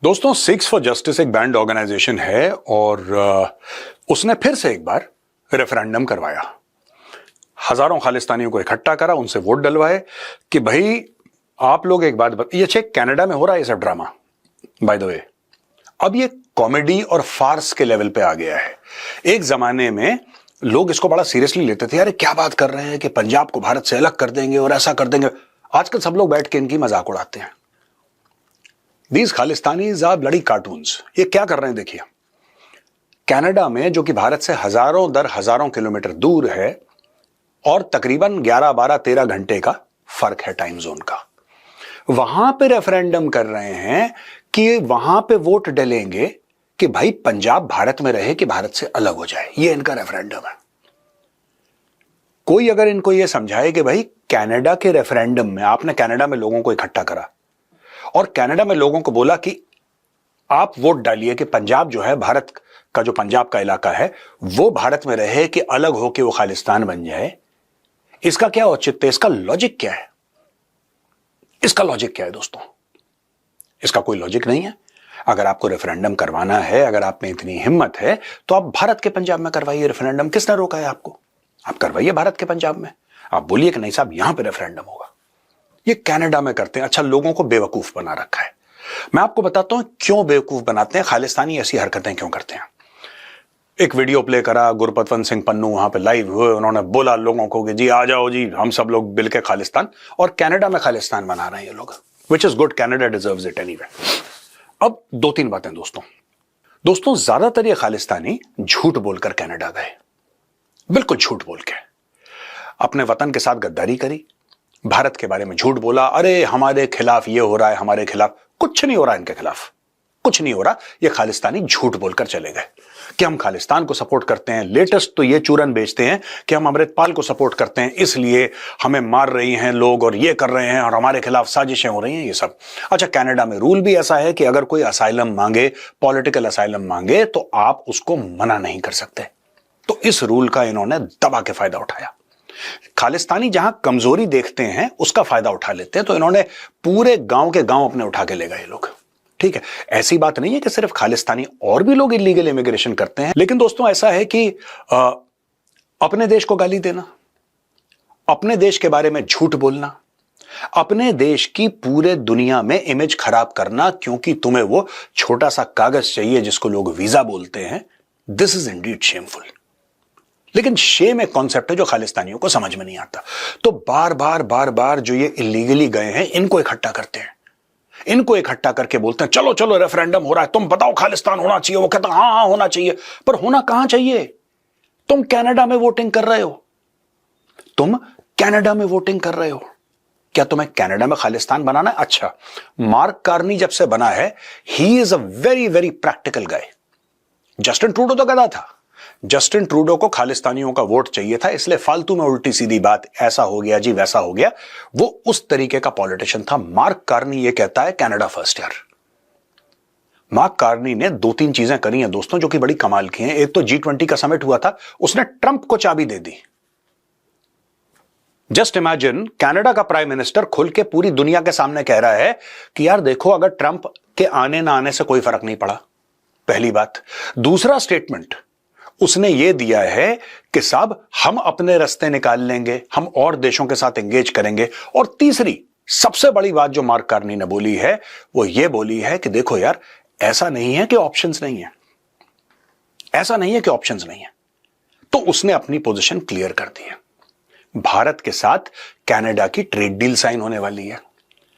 दोस्तों, six for justice एक band organisation है और उसने फिर से एक बार रेफरेंडम करवाया। हजारों खालिस्तानियों को इकट्ठा करा, उनसे वोट डलवाए कि भाई आप लोग एक बात ये चेक कनाडा में हो रहा है ये सब ड्रामा, बाय द वे। अब ये कॉमेडी और फार्स के लेवल पे आ गया है। एक जमाने में लोग इसको बड़ा सीरियसली लेते थे, यार क्या बात कर रहे हैं कि पंजाब को भारत से अलग कर देंगे और ऐसा कर देंगे। आजकल सब लोग बैठ के इनकी मजाक उड़ाते हैं। These Khalistanis are bloody cartoons. ये क्या कर रहे हैं देखिए। कनाडा में, जो कि भारत से हजारों दर हजारों किलोमीटर दूर है और तकरीबन 11, 12, 13 घंटे का फर्क है टाइम जोन का, वहां पे रेफरेंडम कर रहे हैं कि वहां पे वोट डलेंगे कि भाई पंजाब भारत में रहे कि भारत से अलग हो जाए। ये इनका रेफरेंडम है। कोई अगर इनको ये समझाए कि भाई कनाडा के रेफरेंडम में आपने कनाडा में लोगों को इकट्ठा करा और कनाडा में लोगों को बोला कि आप वोट डालिए कि पंजाब जो है, भारत का जो पंजाब का इलाका है वो भारत में रहे कि अलग होकर वो खालिस्तान बन जाए, इसका क्या औचित्य, इसका लॉजिक क्या है? इसका लॉजिक क्या है दोस्तों? इसका कोई लॉजिक नहीं है। अगर आपको रेफरेंडम करवाना है, अगर आप में इतनी हिम्मत है, तो आप भारत के पंजाब में करवाइए रेफरेंडम। किसने रोका है आपको? आप करवाइए भारत के पंजाब में। आप बोलिए कि नहीं साहब यहां पे रेफरेंडम होगा। ये कनाडा में करते हैं। अच्छा, लोगों को बेवकूफ बना रखा है। मैं आपको बताता हूं क्यों बेवकूफ बनाते हैं खालिस्तानी, ऐसी हरकतें क्यों करते हैं। एक वीडियो प्ले करा, गुरपतवंत सिंह पन्नू वहां पे लाइव हुए, उन्होंने बोला लोगों को कि जी आ जाओ जी, हम सब लोग मिलकर खालिस्तान, और कनाडा में खालिस्तान बना रहे हैं ये लोग, which is good, Canada deserves it anyway. अब 2-3 बातें दोस्तों, ज्यादातर ये खालिस्तानी झूठ बोलकर कनाडा गए, बिल्कुल झूठ बोल के अपने वतन के साथ गद्दारी करी, भारत के बारे में झूठ बोला, अरे हमारे खिलाफ ये हो रहा है, हमारे खिलाफ कुछ नहीं हो रहा, इनके खिलाफ कुछ नहीं हो रहा। ये खालिस्तानी झूठ बोलकर चले गए कि हम खालिस्तान को सपोर्ट करते हैं। लेटेस्ट तो ये चूरन बेचते हैं कि हम अमृतपाल को सपोर्ट करते हैं, इसलिए हमें मार रही हैं लोग और ये कर रहे हैं और हमारे खिलाफ साजिशें हो रही हैं, ये सब। अच्छा, कनाडा में रूल भी ऐसा है कि अगर कोई असाइलम मांगे, पॉलिटिकल असाइलम मांगे, तो आप उसको मना नहीं कर सकते। तो इस रूल का इन्होंने दबा के फायदा उठाया। खालिस्तानी जहां कमजोरी देखते हैं उसका फायदा उठा लेते हैं, तो इन्होंने पूरे गांव के गांव अपने उठा के ले गए लोग। ठीक है, ऐसी बात नहीं है कि सिर्फ खालिस्तानी, और भी लोग इलीगल इमिग्रेशन करते हैं। लेकिन दोस्तों ऐसा है कि अपने देश को गाली देना, अपने देश के बारे में झूठ बोलना, अपने देश की पूरे दुनिया में इमेज खराब करना क्योंकि तुम्हें वो छोटा सा कागज चाहिए जिसको लोग वीजा बोलते हैं, दिस इज इंडीड शेमफुल। लेकिन शेम एक कॉन्सेप्ट है जो खालिस्तानियों को समझ में नहीं आता। तो बार बार जो ये इलीगली गए हैं इनको इकट्ठा करते हैं, इनको इकट्ठा करके बोलते हैं चलो चलो रेफरेंडम हो रहा है, तुम बताओ खालिस्तान होना चाहिए। वो कहता हाँ हाँ होना चाहिए, पर होना कहां चाहिए? तुम कनाडा में वोटिंग कर रहे हो, तुम कनाडा में वोटिंग कर रहे हो, क्या तुम्हें कनाडा में खालिस्तान बनाना है? अच्छा, मार्क कार्नी जब से बना है, he is a very very practical guy. Justin Trudeau तो गधा था, जस्टिन ट्रूडो को खालिस्तानियों का वोट चाहिए था, इसलिए फालतू में उल्टी सीधी बात, ऐसा हो गया जी वैसा हो गया, वो उस तरीके का पॉलिटिशियन था। मार्क कार्नी ये कहता है कनाडा फर्स्ट यार। मार्क कार्नी ने 2-3 चीजें करी हैं दोस्तों जो कि बड़ी कमाल की हैं। एक तो G20 का समिट हुआ था, उसने ट्रंप को चाबी दे दी। जस्ट इमेजिन, कनाडा का प्राइम मिनिस्टर खुल के पूरी दुनिया के सामने कह रहा है कि यार देखो, अगर ट्रंप के आने ना आने से कोई फर्क नहीं पड़ा, पहली बात। दूसरा स्टेटमेंट उसने ये दिया है कि साहब हम अपने रास्ते निकाल लेंगे, हम और देशों के साथ एंगेज करेंगे। और तीसरी सबसे बड़ी बात जो मार्क कार्नी ने बोली है, वो ये बोली है कि देखो यार, ऐसा नहीं है कि ऑप्शंस नहीं है, ऐसा नहीं है कि ऑप्शंस नहीं है। तो उसने अपनी पोजीशन क्लियर कर दी है। भारत के साथ कनाडा की ट्रेड डील साइन होने वाली है।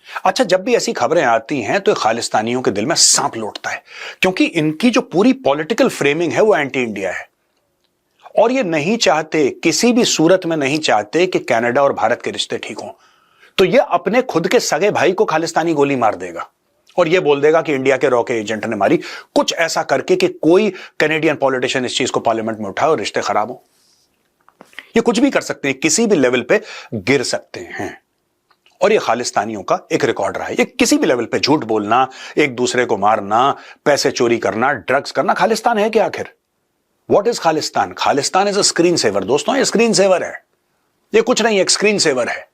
अच्छा, जब भी ऐसी खबरें आती हैं तो खालिस्तानियों के दिल में सांप लौटता है, क्योंकि इनकी जो पूरी पॉलिटिकल फ्रेमिंग है वो एंटी इंडिया है और ये नहीं चाहते, किसी भी सूरत में नहीं चाहते कि कनाडा और भारत के रिश्ते ठीक हों। तो ये अपने खुद के सगे भाई को खालिस्तानी गोली मार देगा और ये बोल देगा कि इंडिया के रॉ के एजेंट ने मारी, कुछ ऐसा करके कि कोई कैनेडियन पॉलिटिशियन इस चीज को पार्लियामेंट में उठाए और रिश्ते खराब हो। ये कुछ भी कर सकते हैं, किसी भी लेवल पे गिर सकते हैं। और ये खालिस्तानियों का एक रिकॉर्ड रहा है। ये किसी भी लेवल पे झूठ बोलना, एक दूसरे को मारना, पैसे चोरी करना, ड्रग्स करना। खालिस्तान है क्या आखिर? What is Khalistan? Khalistan is a screen saver दोस्तों, ये स्क्रीन सेवर है, ये कुछ नहीं, एक स्क्रीन सेवर है।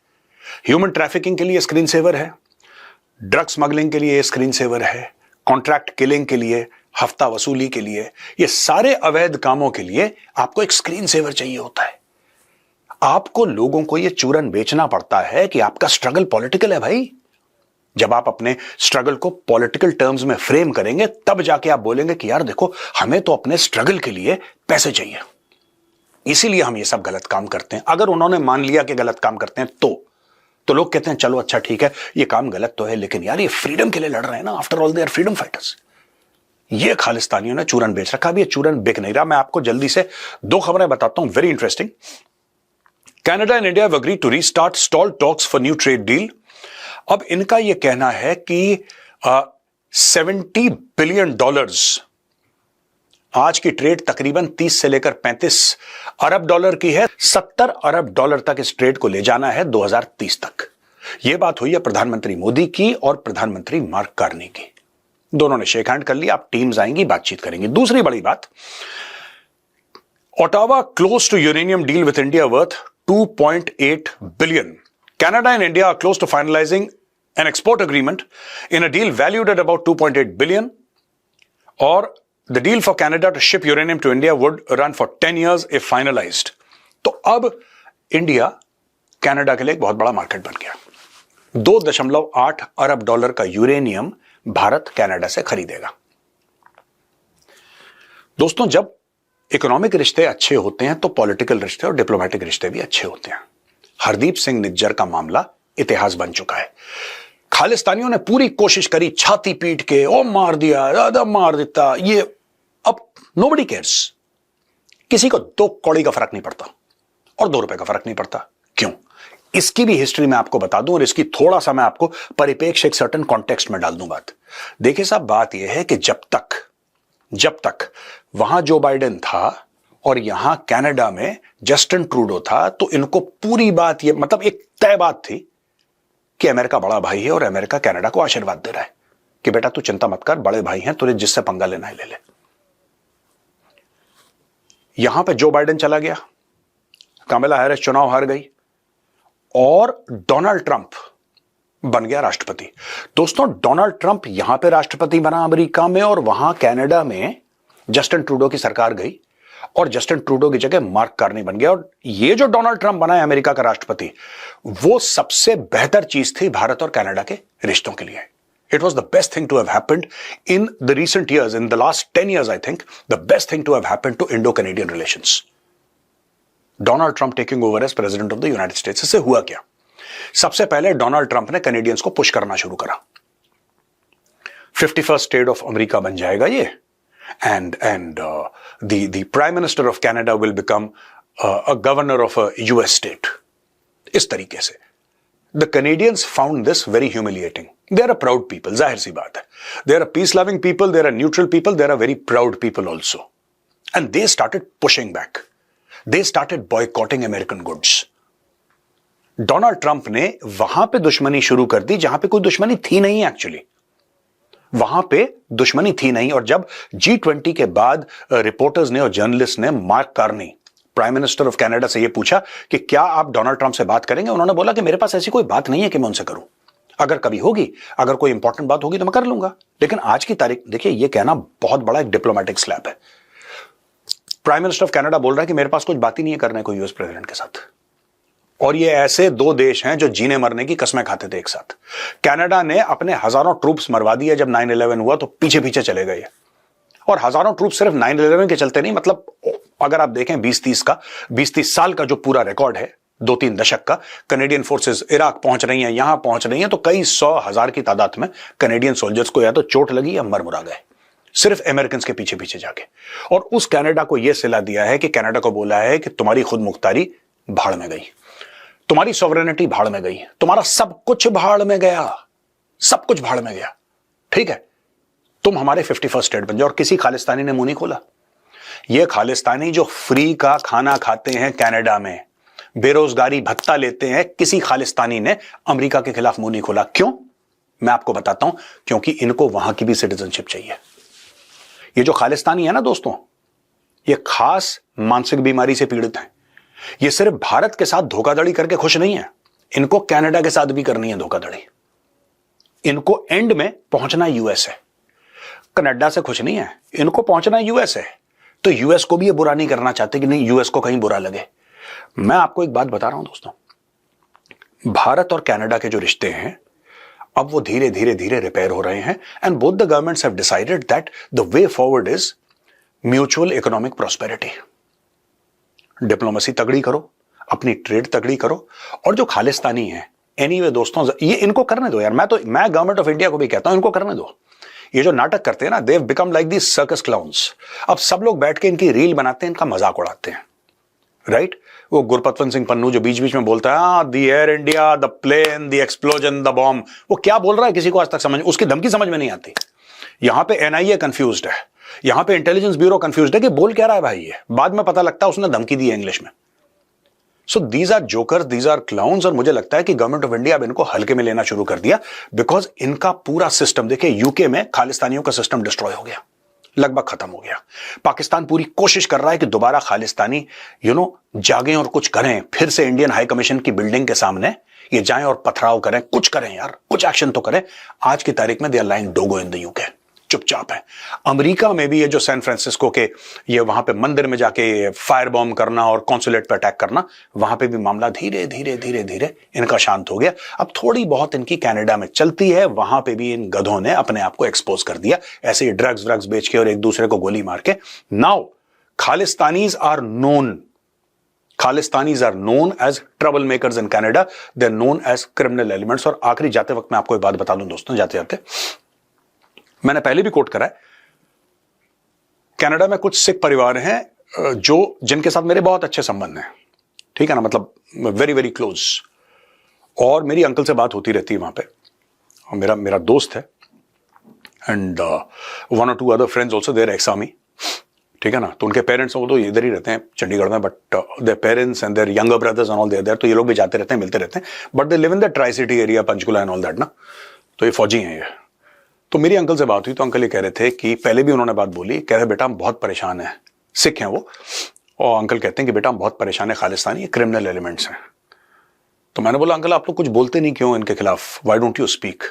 ह्यूमन ट्रैफिकिंग के लिए स्क्रीन सेवर है, ड्रग स्मगलिंग के लिए स्क्रीन सेवर है, कॉन्ट्रैक्ट किलिंग के लिए, हफ्ता वसूली के लिए, ये सारे अवैध कामों के लिए आपको एक स्क्रीन सेवर चाहिए होता है। आपको लोगों को ये चूरन बेचना पड़ता है कि आपका स्ट्रगल पॉलिटिकल है भाई। जब आप अपने स्ट्रगल को पॉलिटिकल टर्म्स में फ्रेम करेंगे तब जाके आप बोलेंगे कि यार देखो, हमें तो अपने स्ट्रगल के लिए पैसे चाहिए, इसीलिए हम ये सब गलत काम करते हैं। अगर उन्होंने मान लिया कि गलत काम करते हैं तो लोग कहते हैं चलो अच्छा ठीक है, ये काम गलत तो है, लेकिन यार ये फ्रीडम के लिए लड़ रहे हैं ना, after all they are freedom fighters. ये खालिस्तानियों ने चूरन बेच रखा। अभी ये चूरन बिक नहीं रहा। मैं आपको जल्दी से 2 खबरें बताता हूं, very interesting. Canada and India have agreed to restart stalled talks for new trade deal. अब इनका यह कहना है कि $70 बिलियन, आज की ट्रेड तकरीबन 30 से लेकर 35 अरब डॉलर की है, 70 अरब डॉलर तक इस ट्रेड को ले जाना है 2030 तक। यह बात हुई है प्रधानमंत्री मोदी की और प्रधानमंत्री मार्क कार्नी की। दोनों ने शेक हैंड कर लिया। अब टीम्स आएंगी, बातचीत करेंगी। दूसरी बड़ी बात, Ottawa close to uranium deal with India worth $2.8 billion. Canada and India are close to finalizing an export agreement in a deal valued at about $2.8 billion. Or the deal for Canada to ship uranium to India would run for 10 years if finalized. तो अब India Canada के लिए एक बहुत बड़ा market बन गया। $2.8 अरब का यूरेनियम भारत कनाडा से खरीदेगा। दोस्तों, जब इकोनॉमिक रिश्ते अच्छे होते हैं तो पॉलिटिकल रिश्ते और डिप्लोमेटिक रिश्ते भी अच्छे होते हैं। हरदीप सिंह निज्जर का मामला इतिहास बन चुका है। खालिस्तानियों ने पूरी कोशिश करी छाती पीट के, ओ मार दिया, ज्यादा मार देता, ये अब नोबडी केयर्स। किसी को 2 कौड़ी का फर्क नहीं पड़ता और 2 रुपए का फर्क नहीं पड़ता। क्यों? इसकी भी हिस्ट्री मैं आपको बता दूं और इसकी थोड़ा सा मैं आपको परिपेक्ष एक सर्टेन कॉन्टेक्स्ट में डाल दूं बात। देखिए साहब, बात यह है कि जब तक वहां जो बाइडेन था और यहां कनाडा में जस्टिन ट्रूडो था, तो इनको पूरी बात ये, मतलब एक तय बात थी कि अमेरिका बड़ा भाई है और अमेरिका कनाडा को आशीर्वाद दे रहा है कि बेटा तू चिंता मत कर, बड़े भाई हैं, तुझे जिससे पंगा लेना है ले ले। यहां पे जो बाइडेन चला गया, कमला हैरिस चुनाव हार गई और डोनाल्ड ट्रंप बन गया राष्ट्रपति। दोस्तों, डोनाल्ड ट्रंप यहां पे राष्ट्रपति बना अमेरिका में और वहां कनाडा में जस्टिन ट्रूडो की सरकार गई और जस्टिन ट्रूडो की जगह मार्क कार्नी बन गया। और ये जो डोनाल्ड ट्रंप बना है अमेरिका का राष्ट्रपति, वो सबसे बेहतर चीज थी भारत और कनाडा के रिश्तों के लिए। It was the best thing to have happened in the recent years, in the last 10 years, I think, the best thing to have happened to Indo-Canadian relations. Donald Trump taking over as president of the United States. इससे हुआ क्या? सबसे पहले Donald Trump ने Canadians को push करना शुरू करा। 51st स्टेट ऑफ अमेरिका बन जाएगा ये, and the prime minister of Canada will become a governor of a US state. इस तरीके से the Canadians found this very humiliating. They are a proud people, जाहिर सी बात है। They are a peace loving people, they are a neutral people, they are a very proud people also. And they started pushing back. They started boycotting American goods. Donald Trump ने वहां पे दुश्मनी शुरू कर दी जहां पे कोई दुश्मनी थी नहीं। एक्चुअली वहां पे दुश्मनी थी नहीं। और जब G20 के बाद रिपोर्टर्स ने और जर्नलिस्ट ने mark Carney, prime minister of Canada, से यह पूछा कि क्या आप डोनाल्ड ट्रंप से बात करेंगे, उन्होंने बोला कि मेरे पास ऐसी कोई बात नहीं है कि मैं उनसे करूं। अगर कभी होगी, अगर कोई इंपॉर्टेंट बात होगी तो मैं कर लूंगा, लेकिन आज की तारीख, देखिए यह कहना बहुत बड़ा एक डिप्लोमेटिक स्लैप है। प्राइम मिनिस्टर ऑफ कनाडा बोल रहा है कि मेरे पास कुछ बात ही नहीं है करने को यूएस प्रेसिडेंट के साथ। और ये ऐसे 2 देश हैं जो जीने मरने की कसमें खाते थे एक साथ। कनाडा ने अपने हजारों ट्रूप्स मरवा दिए। जब 9/11 हुआ तो पीछे पीछे चले गए, और हजारों ट्रूप सिर्फ 9/11 के चलते नहीं, मतलब अगर आप देखें 20-30 साल का जो पूरा रिकॉर्ड है, 2-3 दशक का, कनेडियन फोर्सेस इराक पहुंच रही हैं, यहां पहुंच रही हैं, तो कई 100,000 की तादाद में कनेडियन सोल्जर्स को या तो चोट लगी या मर मुरा गए, सिर्फ अमेरिकन के पीछे पीछे जाके। और उस कनाडा को यह सिला दिया है कि कनाडा को बोला है कि तुम्हारी खुद मुख्तारी भाड़ में गई, तुम्हारी सॉवरेनिटी भाड़ में गई, तुम्हारा सब कुछ भाड़ में गया, सब कुछ भाड़ में गया, ठीक है, तुम हमारे 51st स्टेट बन जाओ। और किसी खालिस्तानी ने मुंह नहीं खोला। ये खालिस्तानी जो फ्री का खाना खाते हैं कनाडा में, बेरोजगारी भत्ता लेते हैं, किसी खालिस्तानी ने अमेरिका के खिलाफ मुंह नहीं खोला। क्यों? मैं आपको बताता हूं, क्योंकि इनको वहां की भी सिटीजनशिप चाहिए। ये जो खालिस्तानी है ना दोस्तों, ये खास मानसिक बीमारी से पीड़ित हैं। ये सिर्फ भारत के साथ धोखाधड़ी करके खुश नहीं है, इनको कनाडा के साथ भी करनी है धोखाधड़ी। इनको एंड में पहुंचना यूएस है। कनाडा से खुश नहीं है, इनको पहुंचना यूएस है, तो यूएस को भी ये बुरा नहीं करना चाहते कि नहीं यूएस को कहीं बुरा लगे। मैं आपको एक बात बता रहा हूं दोस्तों, भारत और कनाडा के जो रिश्ते हैं अब वो धीरे धीरे धीरे रिपेयर हो रहे हैं, and both the governments have decided that the way forward is mutual economic prosperity. Diplomacy तगड़ी करो, अपनी ट्रेड तगड़ी करो, और जो खालिस्तानी है एनीवे दोस्तों, ये इनको करने दो यार। मैं गवर्नमेंट ऑफ इंडिया को भी कहता हूं इनको करने दो। ये जो नाटक करते हैं ना, they have become like these circus clowns. अब सब लोग बैठ के इनकी रील बनाते हैं, इनका मजाक उड़ाते हैं, राइट? वो गुरपतवंत सिंह पन्नू जो बीच बीच में बोलता है the Air India, the plane, the explosion, the bomb, वो क्या बोल रहा है किसी को आज तक उसकी धमकी समझ में नहीं आती। यहां पे एनआईए कंफ्यूज्ड है, यहां पे इंटेलिजेंस ब्यूरो कंफ्यूज्ड है कि बोल क्या रहा है भाई ये। बाद में पता लगता है उसने धमकी दी है इंग्लिश में। So these are jokers, these are clowns, और मुझे लगता है कि गवर्नमेंट ऑफ इंडिया अब इनको हल्के में लेना शुरू कर दिया, बिकॉज इनका पूरा सिस्टम देखिए, यूके में खालिस्तानियों का सिस्टम डिस्ट्रॉय हो गया, लगभग खत्म हो गया। पाकिस्तान पूरी कोशिश कर रहा है कि दोबारा खालिस्तानी जागें और कुछ करें, फिर से इंडियन हाई कमीशन की बिल्डिंग के सामने ये जाएं और पथराव करें, कुछ करें यार, कुछ एक्शन तो करें। आज की तारीख में they are lying doggo in the UK, चुपचाप है। अमेरिका में भी ये जो सैन फ्रांसिस्को के ये वहां पे मंदिर में जाके फायर बॉम्ब करना और कॉन्सुलेट पे अटैक करना, वहां पे भी मामला धीरे धीरे धीरे धीरे इनका शांत हो गया। अब थोड़ी बहुत इनकी कनाडा में चलती है, वहां पे भी इन गधों ने अपने आप को एक्सपोज कर दिया, ऐसे ही ड्रग्स व्रग्स बेच के और एक दूसरे को गोली मार के। Now Khalistanis are known as trouble makers in Canada, they are known as criminal elements. और आखिरी जाते वक्त मैं आपको एक बात बता दूं दोस्तों, जाते जाते, मैंने पहले भी कोट करा है, कनाडा में कुछ सिख परिवार हैं जिनके साथ मेरे बहुत अच्छे संबंध हैं, ठीक है ना, मतलब वेरी वेरी क्लोज, और मेरी अंकल से बात होती रहती है वहां पे, और मेरा दोस्त है, and 1 or 2 other friends also they're ex army, ठीक है ना। तो उनके पेरेंट्स वो तो इधर ही रहते हैं चंडीगढ़ में, but their parents and their younger brothers and all there, तो ये लोग भी जाते रहते हैं, मिलते रहते हैं, but they live in the tri city area, Panchkula and all that ना, तो ये फौजी हैं ये। तो मेरी अंकल से बात हुई, तो अंकल ये कह रहे थे कि पहले भी उन्होंने बात बोली, कह रहे बेटा हम बहुत परेशान हैं, सिख हैं वो, और अंकल कहते हैं कि बेटा हम बहुत परेशान है, खालिस्तानी ये क्रिमिनल एलिमेंट्स हैं। तो मैंने बोला अंकल आप लोग कुछ बोलते नहीं क्यों इनके खिलाफ, व्हाई डोंट यू स्पीक?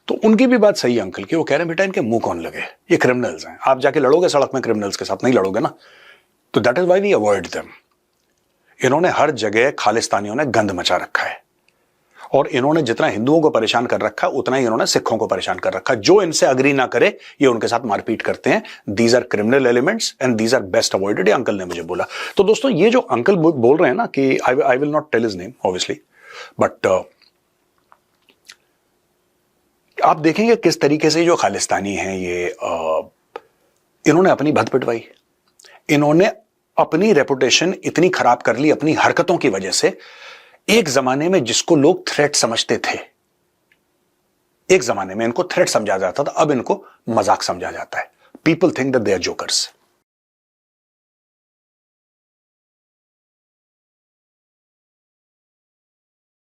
तो उनकी भी बात सही है अंकल की, वो कह रहे हैं बेटा इनके मुंह कौन लगे, ये क्रिमिनल्स हैं, आप जाके लड़ोगे सड़क में क्रिमिनल्स के साथ? नहीं लड़ोगे ना, तो that is why we avoid them. इन्होंने हर जगह खालिस्तानियों ने गंद मचा रखा है, और इन्होंने जितना हिंदुओं को परेशान कर रखा है उतना ही इन्होंने सिखों को परेशान कर रखा है। जो इनसे अग्री ना करे ये उनके साथ मारपीट करते हैं। These are criminal elements and these are best avoided, uncle ने मुझे बोला। तो दोस्तों ये जो अंकल बोल रहे हैं ना कि I will not tell his name obviously, but आप देखेंगे किस तरीके से जो खालिस्तानी हैं ये इन्होंने अपनी भद पिटवाई, इन्होंने अपनी रेपुटेशन इतनी खराब कर ली अपनी हरकतों की वजह से। एक जमाने में जिसको लोग थ्रेट समझते थे, एक जमाने में इनको थ्रेट समझा जाता था, अब इनको मजाक समझा जाता है। People think that they are jokers.